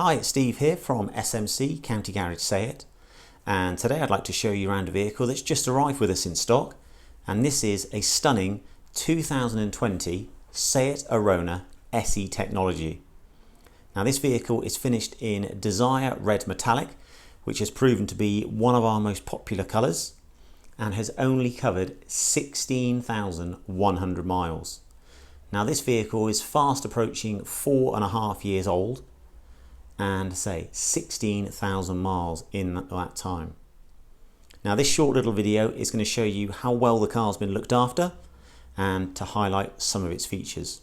Hi, it's Steve here from SMC County Garage SEAT, and today I'd like to show you around a vehicle that's just arrived with us in stock, and this is a stunning 2020 SEAT Arona SE technology. Now this vehicle is finished in Desire Red Metallic, which has proven to be one of our most popular colours and has only covered 16,100 miles. Now this vehicle is fast approaching 4.5 years old and say 16,000 miles in that time. Now this short little video is going to show you how well the car's been looked after and to highlight some of its features.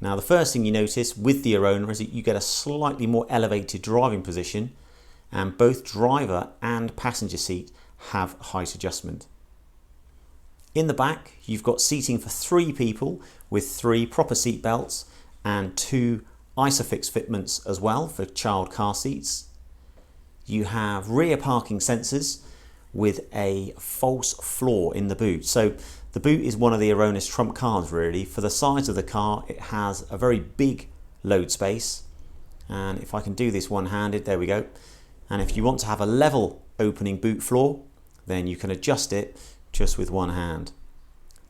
Now the first thing you notice with the Arona is that you get a slightly more elevated driving position, and both driver and passenger seat have height adjustment. In the back you've got seating for 3 people with 3 proper seat belts and 2 Isofix fitments as well for child car seats. You have rear parking sensors with a false floor in the boot. So the boot is one of the Arona's trump cards really. For the size of the car, it has a very big load space. And if I can do this one-handed, there we go. And if you want to have a level opening boot floor, then you can adjust it just with one hand.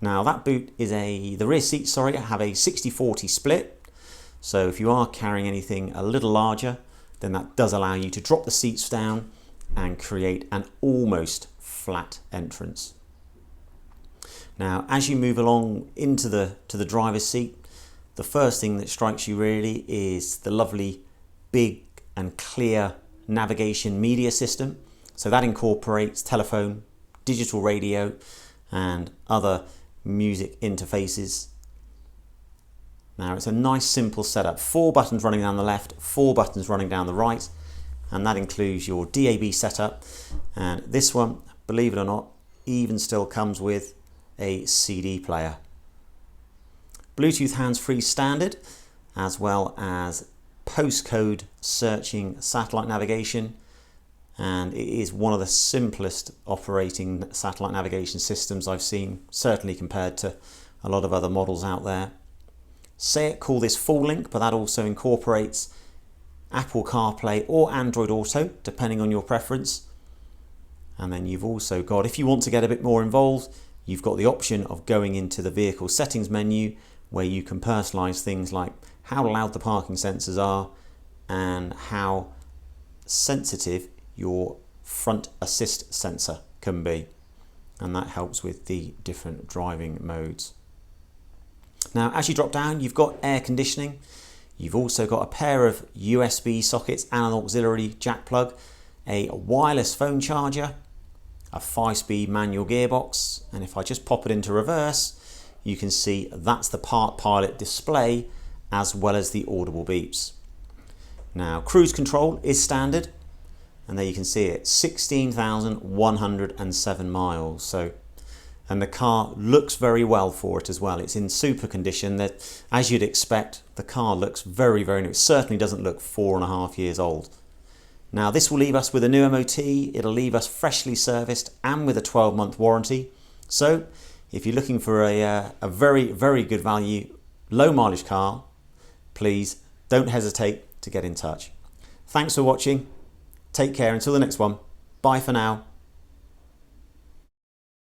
Now that boot is the rear seats, have a 60-40 split. So if you are carrying anything a little larger, then that does allow you to drop the seats down and create an almost flat entrance. Now, as you move along into the driver's seat, the first thing that strikes you really is the lovely big and clear navigation media system. So that incorporates telephone, digital radio, and other music interfaces. Now it's a nice simple setup, 4 buttons running down the left, 4 buttons running down the right, and that includes your DAB setup. And this one, believe it or not, even still comes with a CD player. Bluetooth hands-free standard, as well as postcode searching satellite navigation, and it is one of the simplest operating satellite navigation systems I've seen, certainly compared to a lot of other models out there. SEAT call this full link, but that also incorporates Apple CarPlay or Android Auto, depending on your preference. And then you've also got, if you want to get a bit more involved, you've got the option of going into the vehicle settings menu where you can personalize things like how loud the parking sensors are and how sensitive your front assist sensor can be. And that helps with the different driving modes. Now, as you drop down, you've got air conditioning. You've also got a pair of USB sockets and an auxiliary jack plug, a wireless phone charger, a 5-speed manual gearbox, and if I just pop it into reverse, you can see that's the Park Pilot display as well as the audible beeps. Now, cruise control is standard, and there you can see it, 16,107 miles. And the car looks very well for it as well. It's in super condition that, as you'd expect, the car looks very, very new. It certainly doesn't look 4.5 years old. Now this will leave us with a new MOT, it'll leave us freshly serviced and with a 12-month warranty. So if you're looking for a very, very good value, low mileage car, please don't hesitate to get in touch. Thanks for watching. Take care until the next one. Bye for now.